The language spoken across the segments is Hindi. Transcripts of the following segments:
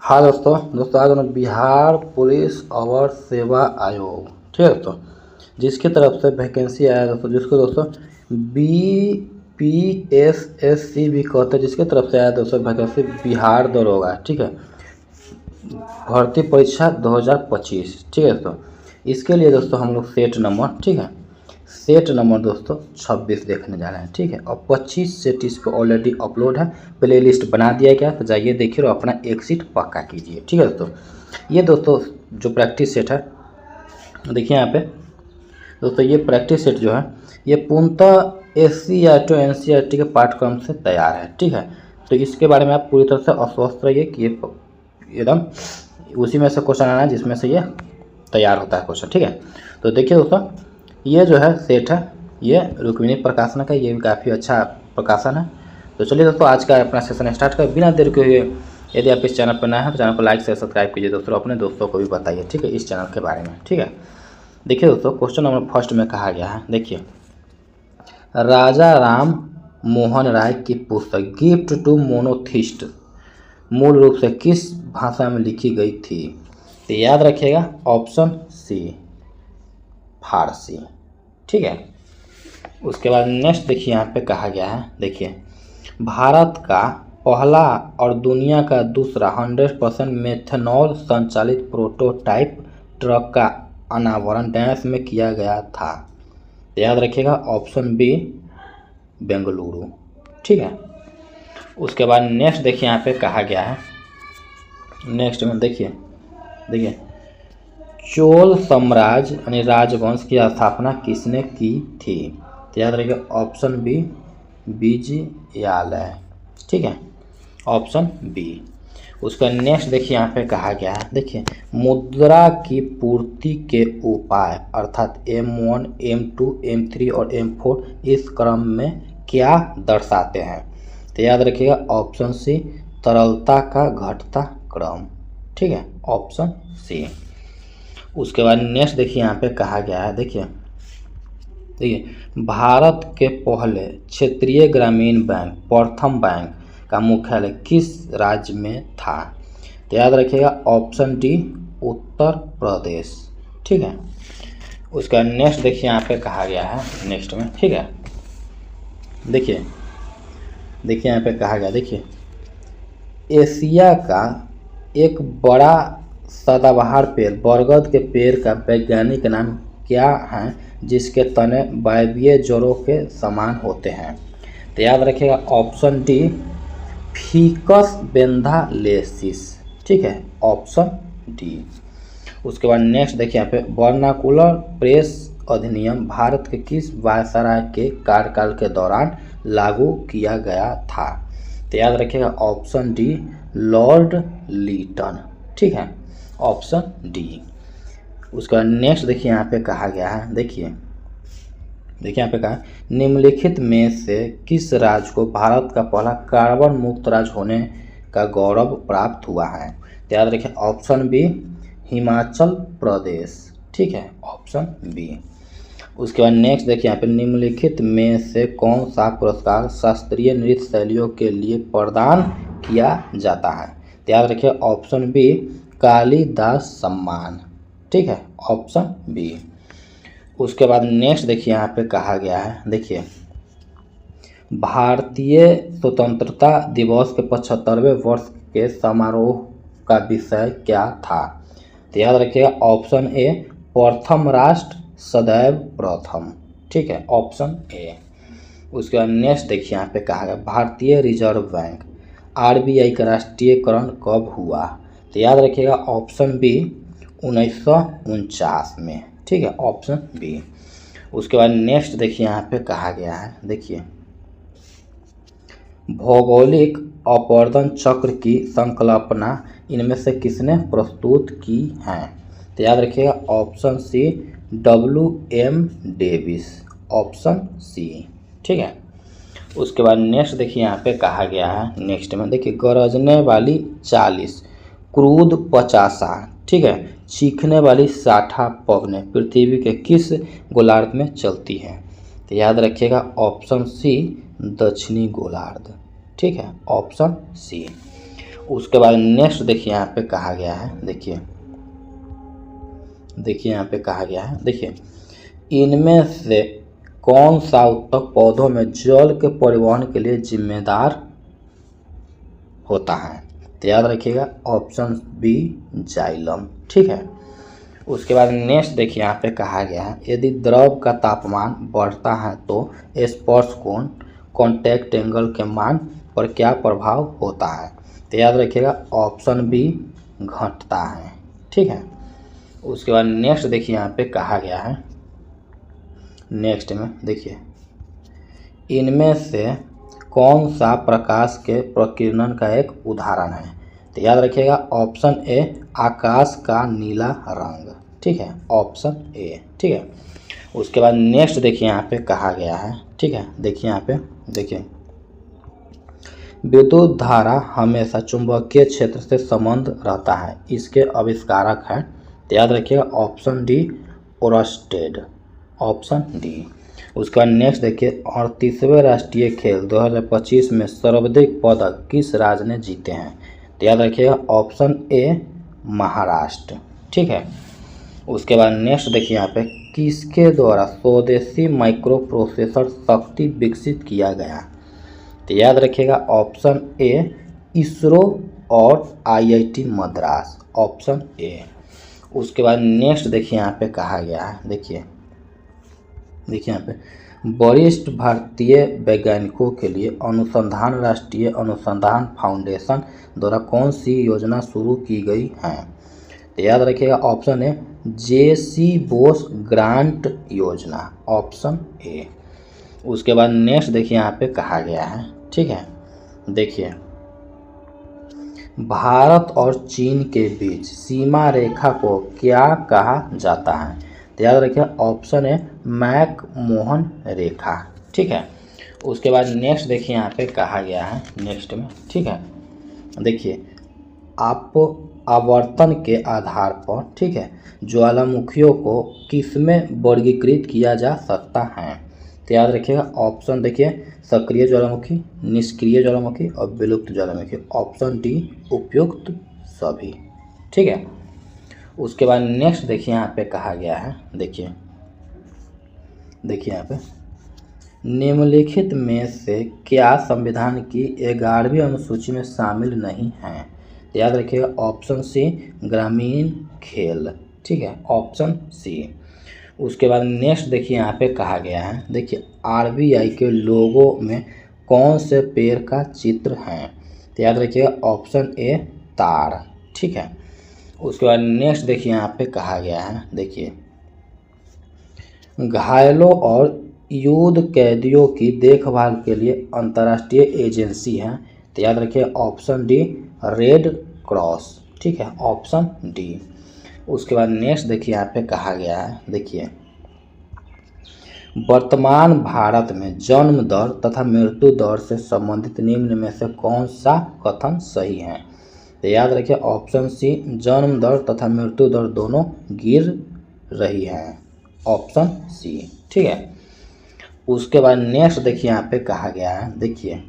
हाँ दोस्तों आज हम बिहार पुलिस अवर सेवा आयोग, ठीक है दोस्तों, जिसकी तरफ से वैकेंसी आया दोस्तों, जिसको दोस्तों BPSSC भी कहते हैं, जिसकी तरफ से आया दोस्तों वैकेंसी बिहार दरोगा, ठीक है, भर्ती परीक्षा 2025, ठीक है दोस्तों। इसके लिए दोस्तों हम लोग सेट नंबर, ठीक है, सेट नंबर दोस्तों 26 देखने जा रहे हैं, ठीक है, और 25 सेट इस पर ऑलरेडी अपलोड है, प्ले लिस्ट बना दिया गया, तो जाइए देखिए और अपना एक सीट पक्का कीजिए, ठीक है दोस्तों। ये दोस्तों जो प्रैक्टिस सेट है, देखिए यहाँ पे दोस्तों, ये प्रैक्टिस सेट जो है ये पूर्णतः SC/RT NCERT के पाठ्यक्रम से तैयार है, ठीक है। तो इसके बारे में आप पूरी तरह से आश्वस्त रहिए कि ये एकदम उसी में से क्वेश्चन आना है जिसमें से ये तैयार होता है क्वेश्चन, ठीक है। तो देखिए दोस्तों, ये जो है सेट है, ये रुक्मिणी प्रकाशन का, ये भी काफ़ी अच्छा प्रकाशन है। तो चलिए दोस्तों, आज का अपना सेशन स्टार्ट कर बिना देर के हुए। यदि आप इस चैनल पर नए हैं तो चैनल को लाइक से सब्सक्राइब कीजिए दोस्तों, अपने दोस्तों को भी बताइए, ठीक है, इस चैनल के बारे में, ठीक है। देखिए दोस्तों, क्वेश्चन नंबर फर्स्ट में कहा गया है, देखिए, राजा राम मोहन राय की पुस्तक गिफ्ट टू मोनोथिस्ट मूल रूप से किस भाषा में लिखी गई थी? तो याद रखिएगा ऑप्शन सी, फारसी, ठीक है। उसके बाद नेक्स्ट देखिए यहाँ पे कहा गया है, देखिए, भारत का पहला और दुनिया का दूसरा 100% मेथनॉल संचालित प्रोटोटाइप ट्रक का अनावरण डैश में किया गया था? तो याद रखिएगा ऑप्शन बी, बेंगलुरु, ठीक है। उसके बाद नेक्स्ट देखिए यहाँ पे कहा गया है, नेक्स्ट में देखिए, चोल साम्राज्य यानी राजवंश की स्थापना किसने की थी? तो याद रखिए ऑप्शन बी, विजयालय, ठीक है, ऑप्शन बी। उसका नेक्स्ट देखिए यहाँ पे कहा गया है, देखिए, मुद्रा की पूर्ति के उपाय अर्थात M1, M2, M3 और M4 इस क्रम में क्या दर्शाते हैं? तो याद रखिएगा ऑप्शन सी, तरलता का घटता क्रम, ठीक है, ऑप्शन सी। उसके बाद नेक्स्ट देखिए यहाँ पे कहा गया है, देखिए, भारत के पहले क्षेत्रीय ग्रामीण बैंक प्रथम बैंक का मुख्यालय किस राज्य में था? तो याद रखिएगा ऑप्शन डी, उत्तर प्रदेश, ठीक है। उसका नेक्स्ट देखिए यहाँ पे कहा गया है, नेक्स्ट में, ठीक है, देखिए यहाँ पे कहा गया, देखिए, एशिया का एक बड़ा सदाबहार पेड़ बरगद के पेड़ का वैज्ञानिक नाम क्या है जिसके तने वायवीय जड़ों के समान होते हैं? तो याद रखिएगा ऑप्शन डी, फीकस बेंथालेसिस, ठीक है, ऑप्शन डी। उसके बाद नेक्स्ट देखिए यहाँ पे, वर्नाकुलर प्रेस अधिनियम भारत के किस वायसराय के कार्यकाल के दौरान लागू किया गया था? तो याद रखिएगा ऑप्शन डी, लॉर्ड लीटन, ठीक है, ऑप्शन डी। उसका नेक्स्ट देखिए यहाँ पे कहा गया है, देखिए यहाँ पे कहा, निम्नलिखित में से किस राज्य को भारत का पहला कार्बन मुक्त राज्य होने का गौरव प्राप्त हुआ है? तो याद रखिए ऑप्शन बी, हिमाचल प्रदेश, ठीक है, ऑप्शन बी। उसके बाद नेक्स्ट देखिए यहाँ पे, निम्नलिखित में से कौन सा पुरस्कार शास्त्रीय नृत्य शैलियों के लिए प्रदान किया जाता है? तो याद रखिए ऑप्शन बी, कालिदास सम्मान, ठीक है, ऑप्शन बी। उसके बाद नेक्स्ट देखिए यहाँ पे कहा गया है, देखिए, भारतीय स्वतंत्रता दिवस के 75वें वर्ष के समारोह का विषय क्या था? तो याद रखिएगा ऑप्शन ए, प्रथम राष्ट्र सदैव प्रथम, ठीक है, ऑप्शन ए। उसके बाद नेक्स्ट देखिए यहाँ पे कहा गया, भारतीय रिजर्व बैंक RBI का राष्ट्रीयकरण कब हुआ? तो याद रखिएगा ऑप्शन बी, 1949 में, ठीक है, ऑप्शन बी। उसके बाद नेक्स्ट देखिए यहाँ पे कहा गया है, देखिए, भौगोलिक अपवर्तन चक्र की संकल्पना इनमें से किसने प्रस्तुत की है? तो याद रखिएगा option C, WM Davis, option C, ठीक है। उसके बाद नेक्स्ट देखिए यहाँ पे कहा गया है, नेक्स्ट में देखिए, गरजने वाली 40, क्रूद 50, ठीक है, चीखने वाली 60 पवनें पृथ्वी के किस गोलार्ध में चलती हैं? तो याद रखिएगा ऑप्शन सी, दक्षिणी गोलार्ध, ठीक है, ऑप्शन सी। उसके बाद नेक्स्ट देखिए यहाँ पे कहा गया है, देखिए यहाँ पे कहा गया है, देखिए इनमें से कौन सा उत्तक पौधों में जल के परिवहन के लिए जिम्मेदार होता है? तो याद रखिएगा ऑप्शन बी जाइलम। ठीक है। उसके बाद नेक्स्ट देखिए यहाँ पे कहा गया है, यदि द्रव का तापमान बढ़ता है तो स्पर्श कोण कॉन्टैक्ट एंगल के मान पर क्या प्रभाव होता है? तो याद रखिएगा ऑप्शन बी घटता है। ठीक है। उसके बाद नेक्स्ट देखिए यहाँ पे कहा गया है, नेक्स्ट में देखिए इनमें से कौन सा प्रकाश के प्रकीर्णन का एक उदाहरण है? तो याद रखिएगा ऑप्शन ए आकाश का नीला रंग। ठीक है, ऑप्शन ए। ठीक है। उसके बाद नेक्स्ट देखिए यहाँ पे कहा गया है, ठीक है, देखिए यहाँ पे देखिए विद्युत धारा हमेशा चुंबकीय क्षेत्र से संबंध रहता है, इसके आविष्कारक हैं? तो याद रखिएगा option D Oersted, option D. उसके बाद नेक्स्ट देखिए 38वें राष्ट्रीय खेल 2025 में सर्वाधिक पदक किस राज्य ने जीते हैं? तो याद रखिएगा ऑप्शन ए महाराष्ट्र। ठीक है। उसके बाद नेक्स्ट देखिए यहाँ पे किसके द्वारा स्वदेशी माइक्रो प्रोसेसर शक्ति विकसित किया गया? तो याद रखिएगा ऑप्शन ए इसरो और आईआईटी मद्रास, ऑप्शन ए। उसके बाद नेक्स्ट देखिए यहाँ पे कहा गया है, देखिए यहाँ पे वरिष्ठ भारतीय वैज्ञानिकों के लिए अनुसंधान राष्ट्रीय अनुसंधान फाउंडेशन द्वारा कौन सी योजना शुरू की गई है? तो याद रखिएगा option A JC Bose grant योजना, ऑप्शन ए। उसके बाद नेक्स्ट देखिए यहाँ पे कहा गया है, ठीक है, देखिए भारत और चीन के बीच सीमा रेखा को क्या कहा जाता है? तो याद रखिए ऑप्शन है मैक-मोहन रेखा। ठीक है। उसके बाद नेक्स्ट देखिए यहाँ पे कहा गया है, नेक्स्ट में, ठीक है, देखिए आप आवर्तन के आधार पर, ठीक है, ज्वालामुखियों को किसमें वर्गीकृत किया जा सकता है? तो याद रखिएगा ऑप्शन देखिए सक्रिय ज्वालामुखी, निष्क्रिय ज्वालामुखी और विलुप्त ज्वालामुखी, ऑप्शन डी उपयुक्त सभी। ठीक है। उसके बाद नेक्स्ट देखिए यहाँ पे कहा गया है, देखिए यहाँ पे निम्नलिखित में से क्या संविधान की 11वीं अनुसूची में शामिल नहीं है? तो याद रखिएगा ऑप्शन सी ग्रामीण खेल। ठीक है, ऑप्शन सी। उसके बाद नेक्स्ट देखिए यहाँ पे कहा गया है, देखिए आरबीआई के लोगो में कौन से पेड़ का चित्र है? तो याद रखिएगा ऑप्शन ए ताड़। ठीक है। उसके बाद नेक्स्ट देखिए यहाँ पे कहा गया है, देखिए घायलों और युद्ध कैदियों की देखभाल के लिए अंतर्राष्ट्रीय एजेंसी है? तो याद रखिए ऑप्शन डी रेड क्रॉस। ठीक है, ऑप्शन डी। उसके बाद नेक्स्ट देखिए यहाँ पे कहा गया है, देखिए वर्तमान भारत में जन्म दर तथा मृत्यु दर से संबंधित निम्न में से कौन सा कथन सही है? तो याद रखिए ऑप्शन सी जन्म दर तथा मृत्यु दर दोनों गिर रही है, ऑप्शन सी। ठीक है। उसके बाद नेक्स्ट देखिए यहाँ पे कहा गया है, देखिए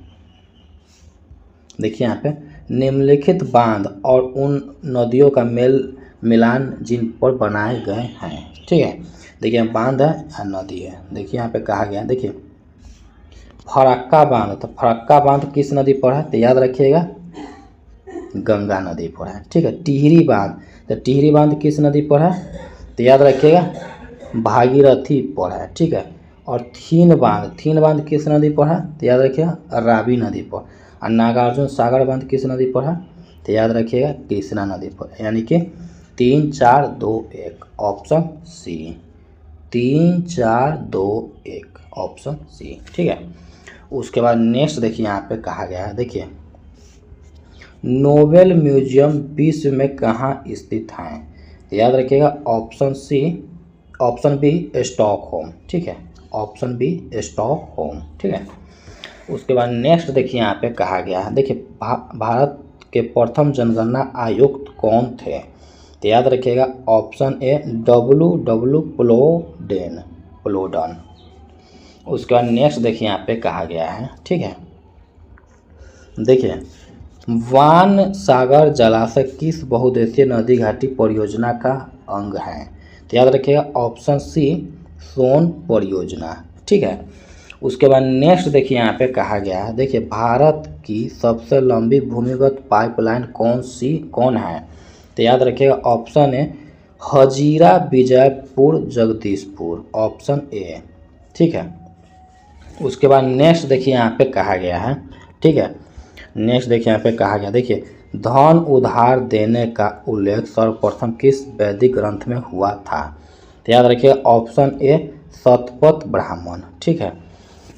यहाँ पे निम्नलिखित बांध और उन नदियों का मिलान जिन पर बनाए गए हैं। ठीक है, देखिए बांध है या नदी है, देखिए यहाँ पे कहा गया है, देखिए फरक्का बांध, तो फरक्का बांध किस नदी पर है? तो याद रखिएगा गंगा नदी पर है। ठीक है। टिहरी बांध, तो टिहरी बांध किस नदी पर है? तो याद रखिएगा भागीरथी पर है। ठीक है। और थीन बांध किस नदी पर है? तो याद रखिएगा रावी नदी पर। और नागार्जुन सागर बांध किस नदी पर है? तो याद रखिएगा कृष्णा नदी पर। यानी कि 3 4 2 1, ऑप्शन सी। 3 4 2 1, option C. ठीक है। उसके बाद नेक्स्ट देखिए यहाँ पे कहा गया है, देखिए नोबेल म्यूजियम विश्व में कहाँ स्थित है? तो याद रखिएगा option C, option B Stockholm. ठीक है, ऑप्शन बी स्टॉकहोम। ठीक है। उसके बाद नेक्स्ट देखिए यहाँ पे कहा गया है, देखिए भारत के प्रथम जनगणना आयुक्त कौन थे? तो याद रखिएगा ऑप्शन ए W प्लोडन। उसके बाद नेक्स्ट देखिए यहाँ पे कहा गया है, ठीक है, देखिए वान सागर जलाशय किस बहुउद्देशीय नदी घाटी परियोजना का अंग है? तो याद रखिएगा ऑप्शन सी सोन परियोजना। ठीक है, उसके बाद नेक्स्ट देखिए यहाँ पे कहा गया है, देखिए भारत की सबसे लंबी भूमिगत पाइपलाइन कौन है? तो याद रखिएगा option A Hazira Vijaypur Jagdishpur, option A. ठीक है, उसके बाद नेक्स्ट देखिए यहाँ पे कहा गया है, ठीक है, नेक्स्ट देखिए यहाँ पे कहा गया, देखिए धन उधार देने का उल्लेख सर्वप्रथम किस वैदिक ग्रंथ में हुआ था? तो याद रखिए ऑप्शन ए शतपथ ब्राह्मण। ठीक है,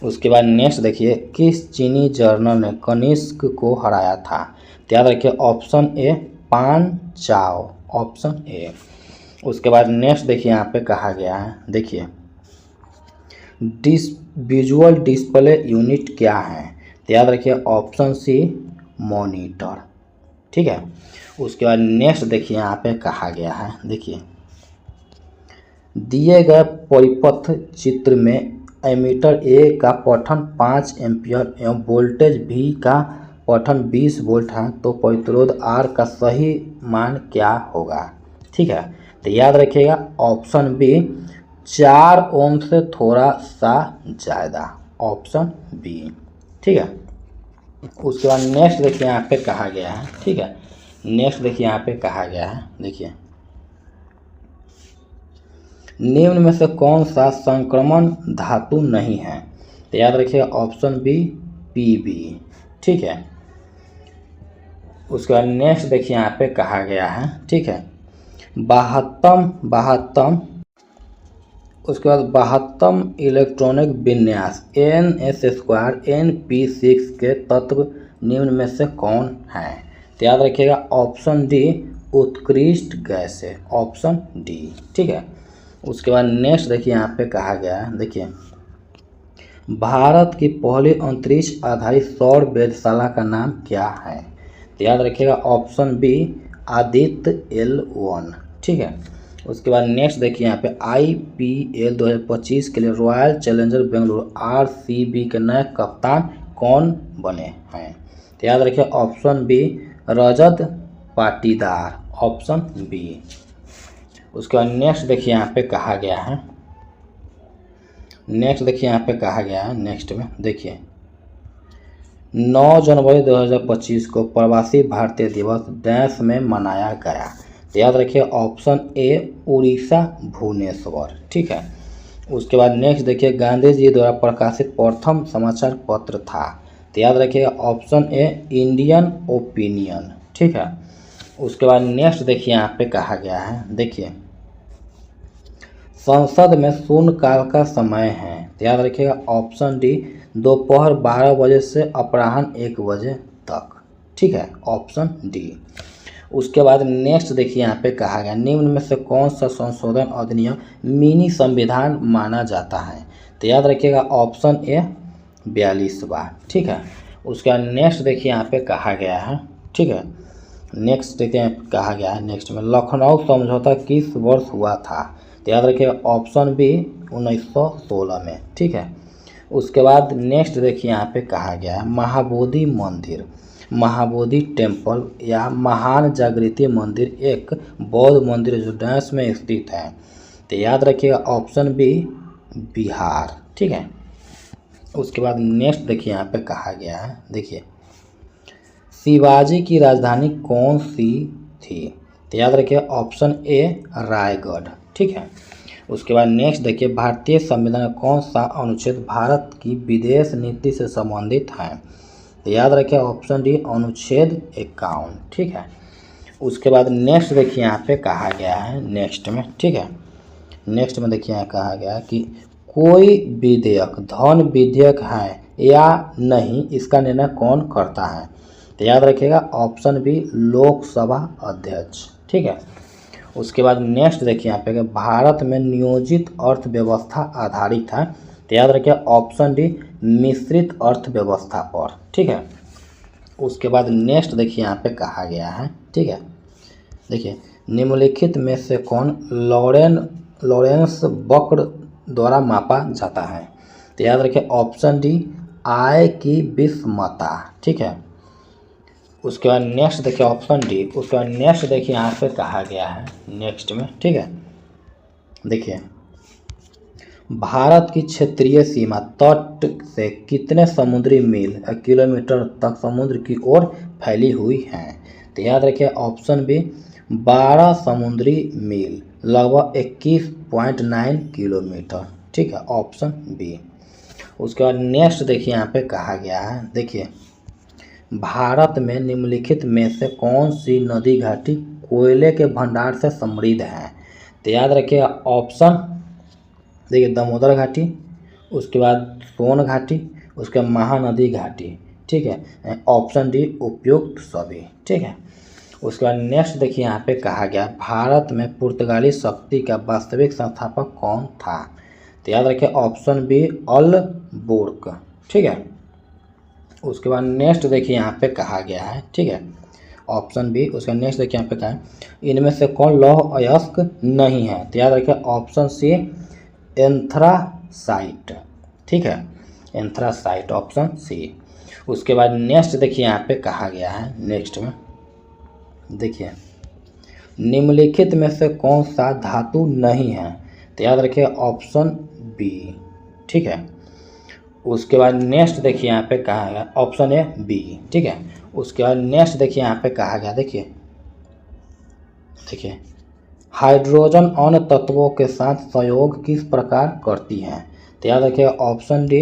उसके बाद नेक्स्ट देखिए किस चीनी जर्नल ने कनिष्क को हराया था? तो याद रखिए ऑप्शन ए पान चाओ, ऑप्शन ए। उसके बाद नेक्स्ट देखिए यहाँ पे कहा गया है, देखिए विजुअल डिस्प्ले यूनिट क्या है? तो याद रखिए ऑप्शन सी मॉनिटर। ठीक है, उसके बाद नेक्स्ट देखिए यहाँ पे कहा गया है, देखिए दिए गए परिपथ चित्र में एमीटर ए का पठन 5 एम्पियर एवं वोल्टेज V का पठन 20 वोल्ट है, तो प्रतिरोध R का सही मान क्या होगा? ठीक है, तो याद रखिएगा ऑप्शन बी 4 ओम से थोड़ा सा ज़्यादा, ऑप्शन बी। ठीक है, उसके बाद नेक्स्ट देखिए यहाँ पे कहा गया है, ठीक है, नेक्स्ट देखिए यहाँ पे कहा गया है, देखिए निम्न में से कौन सा संक्रमण धातु नहीं है? तो याद रखिए ऑप्शन बी Pb। ठीक है, उसके बाद नेक्स्ट देखिए यहाँ पे कहा गया है, ठीक है 72 उसके बाद 72 इलेक्ट्रॉनिक विन्यास NS² NP6 के तत्व निम्न में से कौन है? तो याद रखिएगा ऑप्शन डी उत्कृष्ट गैस है, ऑप्शन डी। ठीक है, उसके बाद नेक्स्ट देखिए यहाँ पे कहा गया है, देखिए भारत की पहली अंतरिक्ष आधारित सौर वेधशाला का नाम क्या है? तो याद रखिएगा ऑप्शन बी आदित्य L1। ठीक है, उसके बाद नेक्स्ट देखिए यहाँ पे IPL 2025 के लिए रॉयल चैलेंजर बेंगलुरु RCB के नए कप्तान कौन बने हैं? तो याद रखिए option B Rajat Patidar, option B. उसके बाद नेक्स्ट देखिए यहाँ पे कहा गया है, नेक्स्ट देखिए यहाँ पे कहा गया है, नेक्स्ट में देखिए 9 जनवरी 2025 को प्रवासी भारतीय दिवस देश में मनाया गया। तो याद रखिए ऑप्शन ए उड़ीसा भुवनेश्वर। ठीक है, उसके बाद नेक्स्ट देखिए गांधी जी द्वारा प्रकाशित प्रथम समाचार पत्र था? तो याद रखिए ऑप्शन ए इंडियन ओपिनियन। ठीक है, उसके बाद नेक्स्ट देखिए यहाँ पे कहा गया है, देखिए संसद में शून्यकाल का समय है? तो याद रखिएगा ऑप्शन डी दोपहर 12 बजे से अपराह्न 1 बजे तक। ठीक है, ऑप्शन डी। उसके बाद नेक्स्ट देखिए यहाँ पे कहा गया निम्न में से कौन सा संशोधन अधिनियम मिनी संविधान माना जाता है? तो याद रखिएगा ऑप्शन ए 42वां। ठीक है, उसके बाद नेक्स्ट देखिए यहाँ पे कहा गया है, ठीक है, नेक्स्ट देखिए कहा गया है, नेक्स्ट में लखनऊ समझौता किस वर्ष हुआ था? तो याद रखिएगा ऑप्शन बी 1916 में। ठीक है, उसके बाद नेक्स्ट देखिए यहाँ पे कहा गया है महाबोधि मंदिर, महाबोधि टेम्पल या महान जागृति मंदिर एक बौद्ध मंदिर जो डैश में स्थित है? तो याद रखिएगा ऑप्शन बी बिहार। ठीक है, उसके बाद नेक्स्ट देखिए यहाँ पे कहा गया है, देखिए शिवाजी की राजधानी कौन सी थी? तो याद रखिए ऑप्शन ए रायगढ़। ठीक है, उसके बाद नेक्स्ट देखिए भारतीय संविधान का कौन सा अनुच्छेद भारत की विदेश नीति से संबंधित है? तो याद रखिए ऑप्शन डी अनुच्छेद 51। ठीक है, उसके बाद नेक्स्ट देखिए यहाँ पे कहा गया है, नेक्स्ट में, ठीक है, नेक्स्ट में देखिए यहाँ कहा गया है कि कोई विधेयक धन विधेयक है या नहीं इसका निर्णय कौन करता है? तो याद रखिएगा ऑप्शन बी लोकसभा अध्यक्ष। ठीक है, उसके बाद नेक्स्ट देखिए यहाँ पे भारत में नियोजित अर्थव्यवस्था आधारित है? तो याद रखिए ऑप्शन डी मिश्रित अर्थव्यवस्था पर। ठीक है, उसके बाद नेक्स्ट देखिए यहाँ पे कहा गया है, ठीक है, देखिए निम्नलिखित में से कौन लॉरेंस वक्र द्वारा मापा जाता है? तो याद रखिए ऑप्शन डी आय की विषमता। ठीक है, उसके बाद नेक्स्ट देखिए ऑप्शन डी। उसके बाद नेक्स्ट देखिए यहाँ पे कहा गया है नेक्स्ट में, ठीक है। देखिए भारत की क्षेत्रीय सीमा तट से कितने समुद्री मील किलोमीटर तक समुद्र की ओर फैली हुई है? तो याद रखिए ऑप्शन बी 12 समुद्री मील लगभग 21.9 किलोमीटर, ठीक है, ऑप्शन बी। उसके बाद नेक्स्ट देखिए यहाँ पे कहा गया है, देखिए भारत में निम्नलिखित में से कौन सी नदी घाटी कोयले के भंडार से समृद्ध है? तो याद रखिए ऑप्शन देखिए दामोदर घाटी, उसके बाद सोन घाटी, उसके बाद महानदी घाटी, ठीक है, ऑप्शन डी उपयुक्त सभी, ठीक है। उसके बाद नेक्स्ट देखिए यहाँ पे कहा गया भारत में पुर्तगाली शक्ति का वास्तविक संस्थापक कौन था? तो याद रखिए ऑप्शन बी अल बुर्क, ठीक है। उसके बाद नेक्स्ट देखिए यहाँ पे कहा गया है, ठीक है, ऑप्शन बी। उसका नेक्स्ट देखिए यहाँ पे कहा है इनमें से कौन लौह अयस्क नहीं है? तो याद रखिए ऑप्शन सी एंथ्रासाइट, ठीक है, एंथ्रासाइट, ऑप्शन सी। उसके बाद नेक्स्ट देखिए यहाँ पे कहा गया है नेक्स्ट में, देखिए निम्नलिखित में से कौन सा धातु नहीं है? तो याद रखिए ऑप्शन बी, ठीक है। उसके बाद नेक्स्ट देखिए यहाँ पे कहा गया ऑप्शन ए बी, ठीक है। उसके बाद नेक्स्ट देखिए यहाँ पे कहा गया, देखिए हाइड्रोजन अन्य तत्वों के साथ संयोग किस प्रकार करती है? तो याद रखिए ऑप्शन डी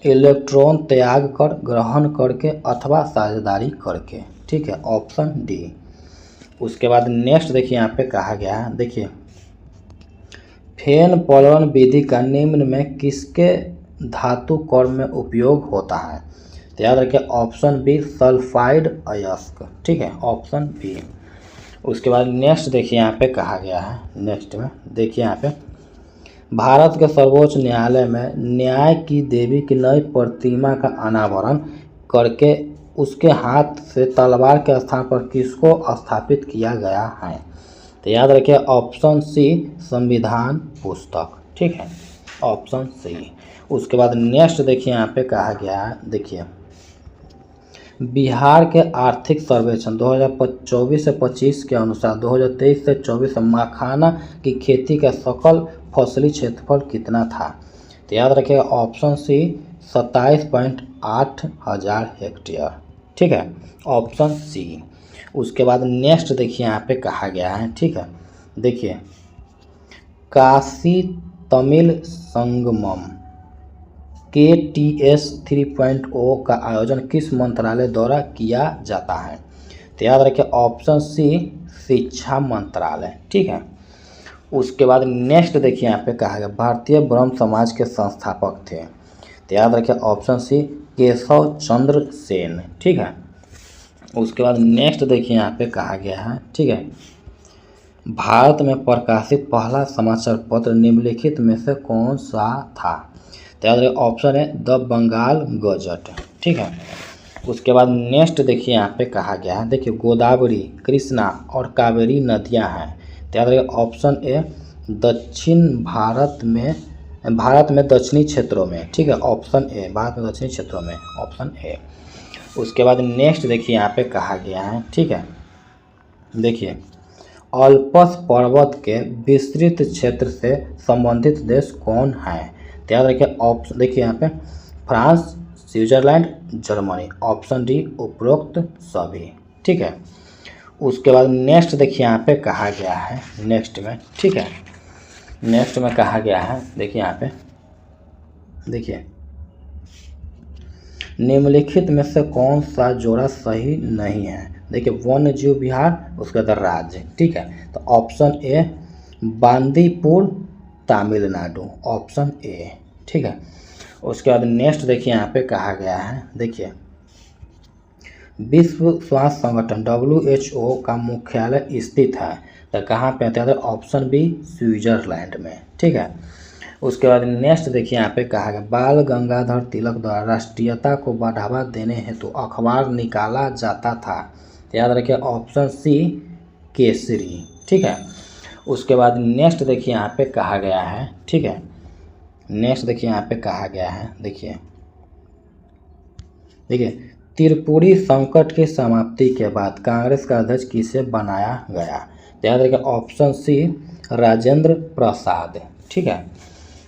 इलेक्ट्रॉन त्याग कर, ग्रहण करके अथवा साझेदारी करके, ठीक है, ऑप्शन डी। उसके बाद नेक्स्ट देखिए यहाँ पे कहा गया है, देखिए फेन पलवन विधि का निम्न में किसके धातु कर्म में उपयोग होता है? तो याद रखिए ऑप्शन बी सल्फाइड अयस्क, ठीक है, ऑप्शन बी। उसके बाद नेक्स्ट देखिए यहाँ पे कहा गया है नेक्स्ट में, देखिए यहाँ पे भारत के सर्वोच्च न्यायालय में न्याय की देवी की नई प्रतिमा का अनावरण करके उसके हाथ से तलवार के स्थान पर किसको स्थापित किया गया है? तो याद रखिए ऑप्शन सी संविधान पुस्तक, ठीक है, ऑप्शन सी। उसके बाद नेक्स्ट देखिए यहाँ पे कहा गया है, देखिए बिहार के आर्थिक सर्वेक्षण 2024 से 25 के अनुसार 2023 से 24 में मखाना की खेती का सकल फसली क्षेत्रफल कितना था? तो याद रखिएगा ऑप्शन सी 27.8 हजार हेक्टेयर, ठीक है, ऑप्शन सी। उसके बाद नेक्स्ट देखिए यहाँ पे कहा गया है, ठीक है, देखिए काशी तमिल संगमम KTS 3.0 का आयोजन किस मंत्रालय द्वारा किया जाता है? तो याद रखिए ऑप्शन सी शिक्षा मंत्रालय, ठीक है। उसके बाद नेक्स्ट देखिए यहाँ पे कहा गया भारतीय ब्रह्म समाज के संस्थापक थे? तो याद रखिए ऑप्शन सी केशव चंद्र सेन, ठीक है। उसके बाद नेक्स्ट देखिए यहाँ पे कहा गया है, ठीक है, भारत में प्रकाशित पहला समाचार पत्र निम्नलिखित में से कौन सा था? तो याद रखिए ऑप्शन है द बंगाल गजट, ठीक है। उसके बाद नेक्स्ट देखिए यहाँ पे कहा गया है, देखिए गोदावरी, कृष्णा और कावेरी नदियाँ हैं। तो याद रखिए ऑप्शन ए दक्षिण भारत में दक्षिणी क्षेत्रों में, ठीक है, ऑप्शन ए भारत में दक्षिणी क्षेत्रों में, ऑप्शन ए। उसके बाद नेक्स्ट देखिए यहाँ पे कहा गया है, ठीक है, देखिए अल्पस पर्वत के विस्तृत क्षेत्र से संबंधित देश कौन है? तो याद रखिए ऑप्शन देखिए यहाँ पे France, Switzerland, Germany, option D उपरोक्त सभी, ठीक है। उसके बाद नेक्स्ट देखिए यहाँ पे कहा गया है नेक्स्ट में, ठीक है, नेक्स्ट में कहा गया है, देखिए यहाँ पे देखिए निम्नलिखित में से कौन सा जोड़ा सही नहीं है? देखिए वन्य जीव विहार, उसके बाद राज्य, ठीक है, तो option A Bandipur Tamil Nadu, option A, ठीक है। उसके बाद नेक्स्ट देखिए यहाँ पे कहा गया है, देखिए विश्व स्वास्थ्य संगठन WHO का मुख्यालय स्थित है तो कहाँ पे आता है? ऑप्शन बी स्विट्जरलैंड में, ठीक है। उसके बाद नेक्स्ट देखिए यहाँ पे कहा गया बाल गंगाधर तिलक द्वारा राष्ट्रीयता को बढ़ावा देने हेतु अखबार निकाला जाता था? तो याद रखिए ऑप्शन सी केसरी, ठीक है। उसके बाद नेक्स्ट देखिए यहाँ पे कहा गया है, ठीक है, नेक्स्ट देखिए यहाँ पे कहा गया है, देखिए त्रिपुरी संकट की समाप्ति के बाद कांग्रेस का अध्यक्ष किसे बनाया गया? तो याद रखिए ऑप्शन सी राजेंद्र प्रसाद। ठीक है।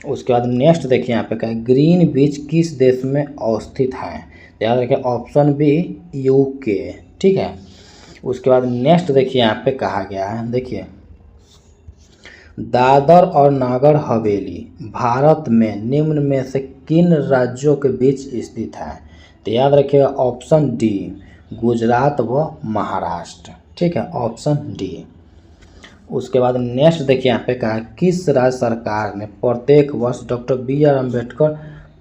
उसके बाद नेक्स्ट देखिए यहाँ पे क्या है, ग्रीन बीच किस देश में अवस्थित है? तो याद रखिए ऑप्शन बी यूके। ठीक है। उसके बाद नेक्स्ट देखिए यहाँ पे कहा गया है, देखिए दादर और नागर हवेली भारत में निम्न में से किन राज्यों के बीच स्थित है? तो याद रखिएगा ऑप्शन डी गुजरात व महाराष्ट्र। ठीक है, ऑप्शन डी। उसके बाद नेक्स्ट देखिए यहाँ पे कहा किस राज्य सरकार ने प्रत्येक वर्ष डॉक्टर बी.आर. अम्बेडकर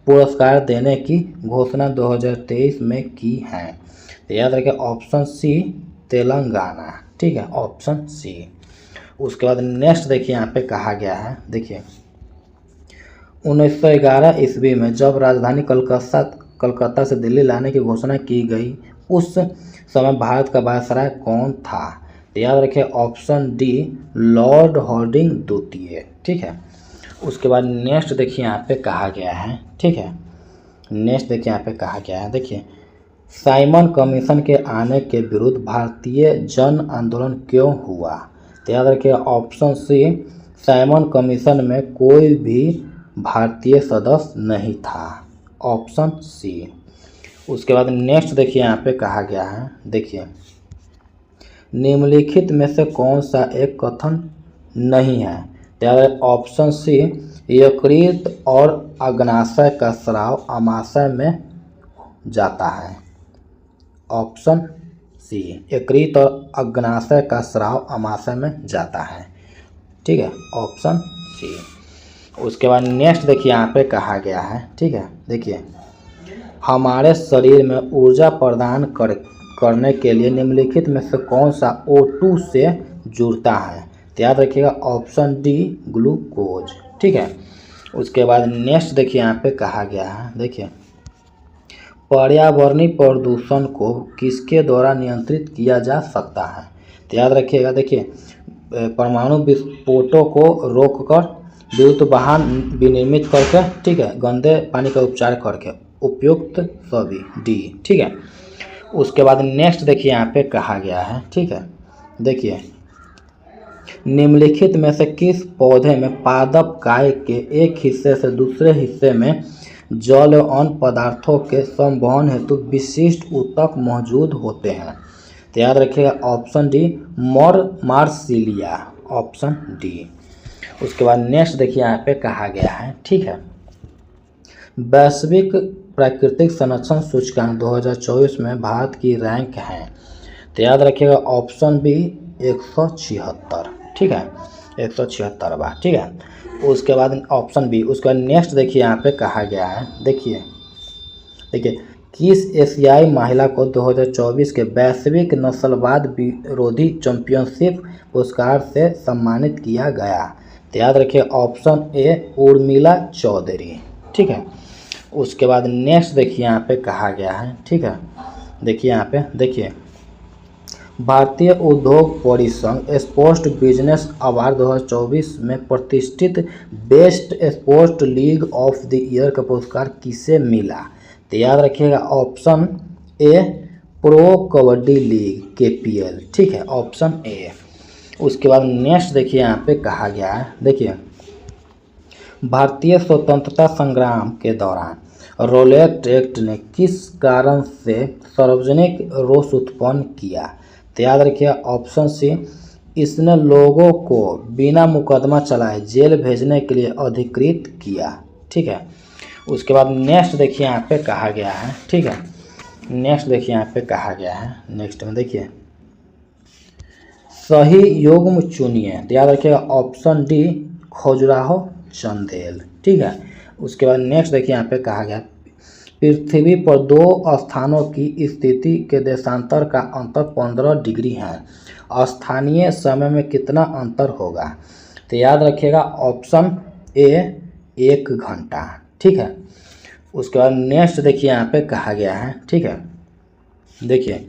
पुरस्कार देने की घोषणा 2023 में की है? तो याद रखिए ऑप्शन सी तेलंगाना। ठीक है, ऑप्शन सी। उसके बाद नेक्स्ट देखिए यहाँ पे कहा गया है, देखिए 1911 ईस्वी में जब राजधानी कलकत्ता से दिल्ली लाने की घोषणा की गई उस समय भारत का वायसराय कौन था? तो याद रखिए ऑप्शन डी लॉर्ड हार्डिंग द्वितीय। ठीक है। उसके बाद नेक्स्ट देखिए यहाँ पे कहा गया है, ठीक है, नेक्स्ट देखिए यहाँ पे कहा गया है, देखिए साइमन कमीशन के आने के विरुद्ध भारतीय जन आंदोलन क्यों हुआ? तो याद रखिए ऑप्शन सी साइमन कमीशन में कोई भी भारतीय सदस्य नहीं था, ऑप्शन सी। उसके बाद नेक्स्ट देखिए यहाँ पे कहा गया है, देखिए निम्नलिखित में से कौन सा एक कथन नहीं है? तो याद ऑप्शन सी यकृत और अग्नाशय का स्राव अमाशय में जाता है, ऑप्शन सी यकृत और अग्नाशय का स्राव अमाशय में जाता है। ठीक है, ऑप्शन सी। उसके बाद नेक्स्ट देखिए यहाँ पे कहा गया है, ठीक है, देखिए हमारे शरीर में ऊर्जा प्रदान करने के लिए निम्नलिखित में से कौन सा O2 से जुड़ता है? तो याद रखिएगा ऑप्शन डी ग्लूकोज। ठीक है। उसके बाद नेक्स्ट देखिए यहाँ पे कहा गया है, देखिए पर्यावरणीय प्रदूषण को किसके द्वारा नियंत्रित किया जा सकता है? तो याद रखिएगा, देखिए परमाणु विस्फोटों को रोककर, विद्युत वाहन विनिर्मित करके, ठीक है, गंदे पानी का उपचार करके, उपयुक्त सभी, डी। ठीक है। उसके बाद नेक्स्ट देखिए यहाँ पे कहा गया है, ठीक है, देखिए निम्नलिखित में से किस पौधे में पादप काय के एक हिस्से से दूसरे हिस्से में जल और अन्य पदार्थों के संवहन हेतु विशिष्ट ऊतक मौजूद होते हैं? तो याद रखिएगा option D Marsilea, option D. उसके बाद नेक्स्ट देखिए यहाँ पे कहा गया है, ठीक है, वैश्विक प्राकृतिक संरक्षण सूचकांक 2024 में भारत की रैंक है? तो याद रखिएगा ऑप्शन बी 176। ठीक है, 176 बार। ठीक है। उसके बाद ऑप्शन बी। उसके बाद नेक्स्ट देखिए यहाँ पे कहा गया है, देखिए किस एशियाई महिला को 2024 के वैश्विक नस्लवाद विरोधी चैंपियनशिप पुरस्कार से सम्मानित किया गया? तो याद रखिए ऑप्शन ए उर्मिला चौधरी। ठीक है। उसके बाद नेक्स्ट देखिए यहाँ पे कहा गया है, ठीक है, देखिए यहाँ पे देखिए भारतीय उद्योग परिसंघ स्पोर्ट्स बिजनेस अवार्ड 2024 में प्रतिष्ठित best sports league of the year का पुरस्कार किसे मिला? तो याद रखिएगा ऑप्शन ए प्रो कबड्डी लीग KPL। ठीक है, ऑप्शन ए। उसके बाद नेक्स्ट देखिए यहाँ पे कहा गया है, देखिए भारतीय स्वतंत्रता संग्राम के दौरान रोलेट एक्ट ने किस कारण से सार्वजनिक रोष उत्पन्न किया? तो याद रखिए ऑप्शन सी इसने लोगों को बिना मुकदमा चलाए जेल भेजने के लिए अधिकृत किया। ठीक है। उसके बाद नेक्स्ट देखिए यहाँ पे कहा गया है, ठीक है, नेक्स्ट देखिए यहाँ पे कहा गया है, नेक्स्ट में देखिए सही युग्म चुनिए। तो याद रखिएगा ऑप्शन डी खजुराहो चंदेल। ठीक है। उसके बाद नेक्स्ट देखिए यहाँ पे कहा गया पृथ्वी पर दो स्थानों की स्थिति के देशांतर का अंतर 15 डिग्री है, स्थानीय समय में कितना अंतर होगा? तो याद रखिएगा ऑप्शन ए 1 घंटा। ठीक है। उसके बाद नेक्स्ट देखिए यहाँ पे कहा गया है, ठीक है, देखिए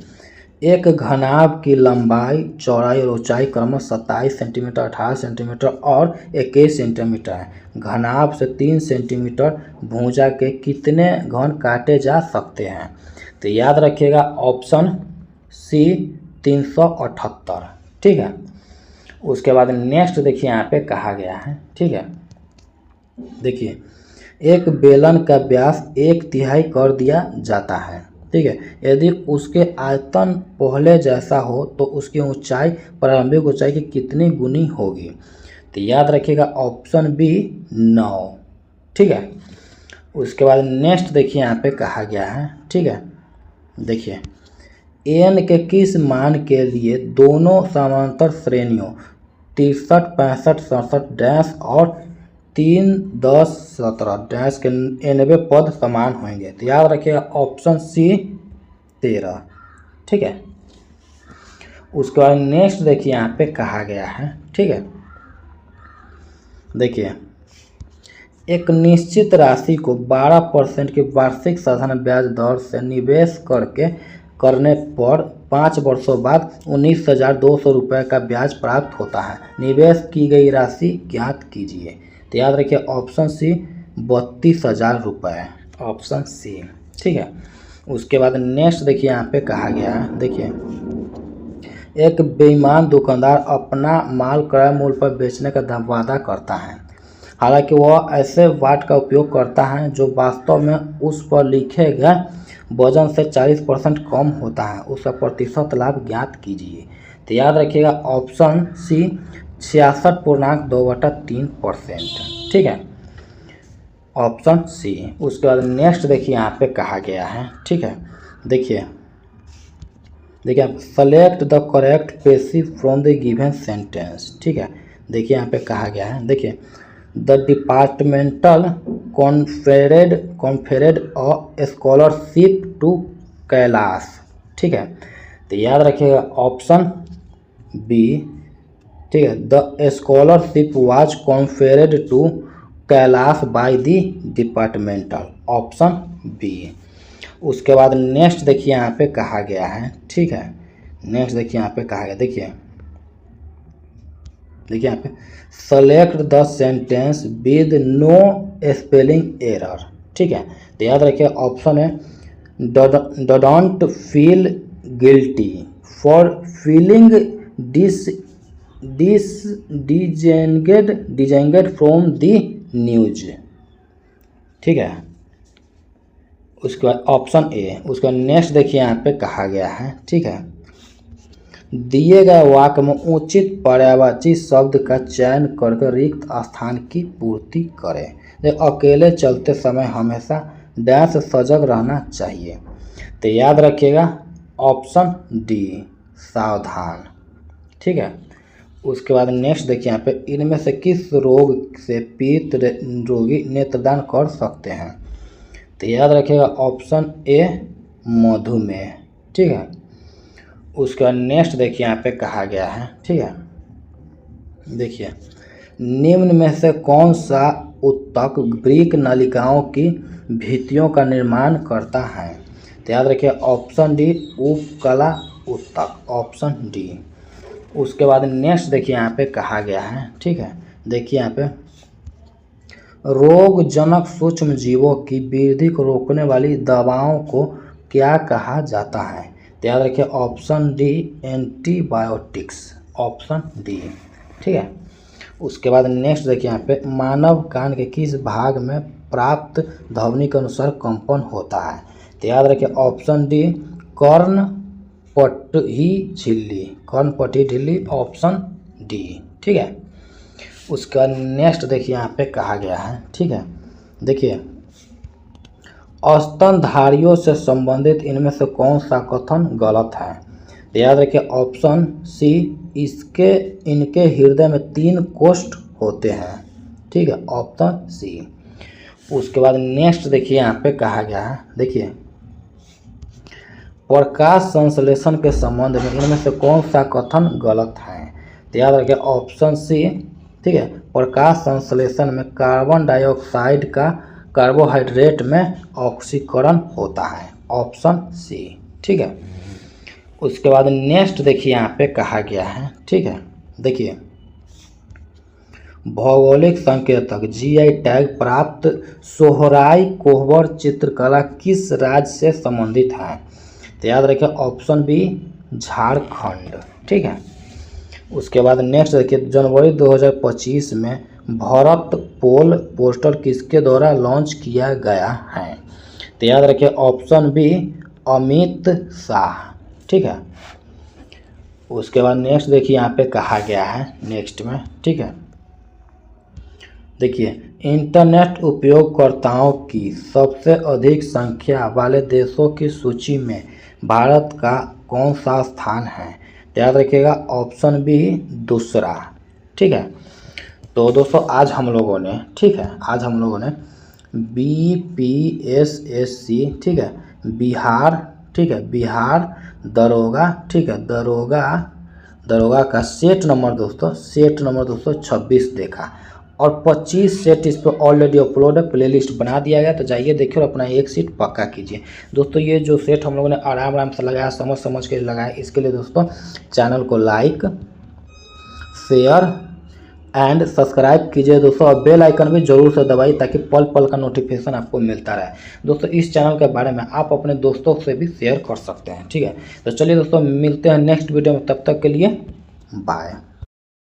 एक घनाभ की लंबाई चौड़ाई और ऊंचाई क्रमशः 27 सेंटीमीटर, 18 सेंटीमीटर और 21 सेंटीमीटर है। घनाभ से 3 सेंटीमीटर भुजा के कितने घन काटे जा सकते हैं? तो याद रखिएगा ऑप्शन सी 378, ठीक है। उसके बाद नेक्स्ट देखिए यहाँ पे कहा गया है, ठीक है। देखिए एक बेलन का व्यास 1/3 कर दिया जाता है, ठीक है। यदि उसके आयतन पहले जैसा हो तो उसकी ऊंचाई प्रारंभिक ऊंचाई की कितनी गुनी होगी? तो याद रखिएगा ऑप्शन बी 9, ठीक है। उसके बाद नेक्स्ट देखिए यहाँ पे कहा गया है, ठीक है। देखिए एन के किस मान के लिए दोनों समांतर श्रेणियों 63, 65, 67 डैश और 3, 10, 17 डैश के 90 पद समान होंगे? तो याद रखिएगा ऑप्शन सी 13, ठीक है। उसके बाद नेक्स्ट देखिए यहाँ पे कहा गया है, ठीक है। देखिए एक निश्चित राशि को 12% की वार्षिक साधारण ब्याज दर से निवेश करने पर 5 वर्षों बाद 19,200 रुपये का ब्याज प्राप्त होता है। निवेश की गई राशि ज्ञात कीजिए। तो याद रखिए ऑप्शन सी 32,000 रुपये, ऑप्शन सी, ठीक है। उसके बाद नेक्स्ट देखिए यहाँ पे कहा गया है, देखिए एक बेईमान दुकानदार अपना माल क्रय मूल्य पर बेचने का वादा करता है, हालांकि वह ऐसे वाट का उपयोग करता है जो वास्तव में उस पर लिखे गए वजन से 40% कम होता है। उसका प्रतिशत लाभ ज्ञात कीजिए। तो याद रखिएगा ऑप्शन सी 66.2/3%, ठीक है, ऑप्शन सी। उसके बाद नेक्स्ट देखिए यहाँ पे कहा गया है, ठीक है। देखिए select the correct passive from the given sentence, ठीक है। देखिए यहाँ पे कहा गया है, देखिए the departmental conferred a scholarship to Kailash, ठीक है। तो याद रखिएगा ऑप्शन बी, ठीक है, the scholarship was conferred to Kailash by the departmental, option B. उसके बाद नेक्स्ट देखिए यहाँ पे कहा गया है, ठीक है। नेक्स्ट देखिए यहाँ पे कहा गया, देखिए यहाँ पे select the sentence with no spelling error, ठीक है। तो याद रखिए ऑप्शन है don't feel guilty for feeling disengaged from the news, ठीक है। उसके बाद ऑप्शन ए। उसका नेक्स्ट देखिए यहाँ पे कहा गया है, ठीक है, दिए गए वाक्य में उचित पर्यायवाची शब्द का चयन करके रिक्त स्थान की पूर्ति करें। अकेले चलते समय हमेशा डैश सजग रहना चाहिए। तो याद रखिएगा ऑप्शन डी सावधान, ठीक है। उसके बाद नेक्स्ट देखिए यहाँ पे इनमें से किस रोग से पीड़ित रोगी नेत्रदान कर सकते हैं? तो याद रखिएगा ऑप्शन ए मधुमेह, ठीक है। उसके बाद नेक्स्ट देखिए यहाँ पे कहा गया है, ठीक है। देखिए निम्न में से कौन सा ऊतक वृक्क नलिकाओं की भित्तियों का निर्माण करता है? तो याद रखिए ऑप्शन डी उपकला ऊतक, ऑप्शन डी। उसके बाद नेक्स्ट देखिए यहाँ पे कहा गया है, ठीक है। देखिए यहाँ पे रोगजनक सूक्ष्म जीवों की वृद्धि को रोकने वाली दवाओं को क्या कहा जाता है? तो याद रखिए option D antibiotics, option D, ठीक है। उसके बाद नेक्स्ट देखिए यहाँ पे मानव कान के किस भाग में प्राप्त ध्वनि के अनुसार कंपन होता है? तो याद रखिए ऑप्शन डी कर्णपटी झिल्ली, ऑप्शन डी, ठीक है। उसके बाद नेक्स्ट देखिए यहाँ पे कहा गया है, ठीक है। देखिए स्तनधारियों से संबंधित इनमें से कौन सा कथन गलत है? तो याद रखिए ऑप्शन सी इनके हृदय में 3 कोष्ठ होते हैं, ठीक है, ऑप्शन सी। उसके बाद नेक्स्ट देखिए यहाँ पे कहा गया है, देखिए प्रकाश संश्लेषण के संबंध में इनमें से कौन सा कथन गलत है? तो याद रखिए ऑप्शन सी, ठीक है, प्रकाश संश्लेषण में कार्बन डाइऑक्साइड का कार्बोहाइड्रेट में ऑक्सीकरण होता है, ऑप्शन सी, ठीक है। उसके बाद नेक्स्ट देखिए यहाँ पे कहा गया है, ठीक है। देखिए भौगोलिक संकेतक जीआई टैग प्राप्त सोहराई कोहबर चित्रकला किस राज्य से संबंधित है? तो याद रखिए ऑप्शन बी झारखंड, ठीक है। उसके बाद नेक्स्ट देखिए जनवरी 2025 में भारत पोल पोस्टर किसके द्वारा लॉन्च किया गया है? तो याद रखिए ऑप्शन बी अमित शाह, ठीक है। उसके बाद नेक्स्ट देखिए यहाँ पे कहा गया है नेक्स्ट में, ठीक है। देखिए इंटरनेट उपयोगकर्ताओं की सबसे अधिक संख्या वाले देशों की सूची में भारत का कौन सा स्थान है? तो याद रखिएगा ऑप्शन बी दूसरा, ठीक है। तो दोस्तों आज हम लोगों ने, ठीक है, आज हम लोगों ने BPSSC, ठीक है, बिहार, ठीक है, बिहार दरोगा, ठीक है, दरोगा का सेट नंबर दोस्तों 26 देखा और 25 सेट इस पर ऑलरेडी अपलोड है, प्लेलिस्ट बना दिया गया। तो जाइए देखिए और अपना एक सीट पक्का कीजिए दोस्तों। ये जो सेट हम लोगों ने आराम से लगाया, समझ के लगाया, इसके लिए दोस्तों चैनल को लाइक शेयर एंड सब्सक्राइब कीजिए दोस्तों, और बेल आइकन भी जरूर से दबाइए ताकि पल पल का नोटिफिकेशन आपको मिलता रहे दोस्तों। इस चैनल के बारे में आप अपने दोस्तों से भी शेयर कर सकते हैं, ठीक है। तो चलिए दोस्तों मिलते हैं नेक्स्ट वीडियो में, तब तक के लिए बाय।